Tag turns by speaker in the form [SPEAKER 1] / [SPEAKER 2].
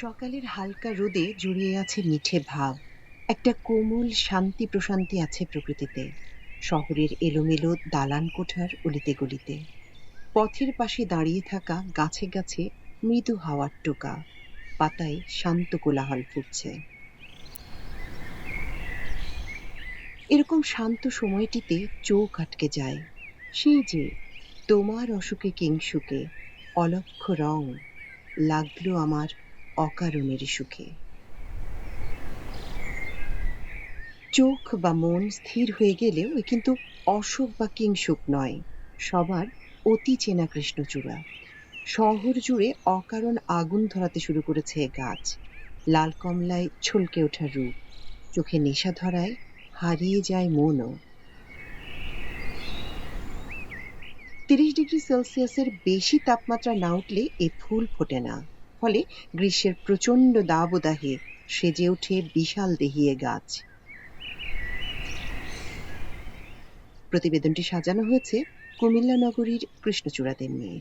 [SPEAKER 1] সকালের হালকা রোদে জড়িয়ে আছে মিঠে ভাব। একটা কোমল শান্তি প্রশান্তি আছে প্রকৃতিতে। শহরের এলোমেলো দালান কোঠার অলিতে গলিতে, পথের পাশে দাঁড়িয়ে থাকা গাছে গাছে মৃদু হাওয়ার টোকা, পাতায় শান্ত কোলাহল ফুটছে। এরকম শান্ত সময়টিতে চোখ আটকে যায়। সেই যে তোমার অসুখে কিংসুকে, অলক্ষ্য রং লাগলো আমার অকারণের সুখে। চোখ বা মন স্থির হয়ে গেলেও এ কিন্তু অসুখ বা কিংসুক নয়, সবার অতি চেনা কৃষ্ণচূড়া। শহর জুড়ে অকারণ আগুন ধরাতে শুরু করেছে এ গাছ। লাল কমলায় ছলকে ওঠা রূপ, চোখে নেশা ধরায় হারিয়ে যায় মনও। ৩০°C বেশি তাপমাত্রা না উঠলে এ ফুল ফোটে না। ফলে গ্রীষ্মের প্রচণ্ড দাবদাহে সেজে ওঠে বিশাল দেহী এ গাছ। প্রতিবেদনটি সাজানো হয়েছে কুমিল্লা নগরীর কৃষ্ণচূড়াদের নিয়ে।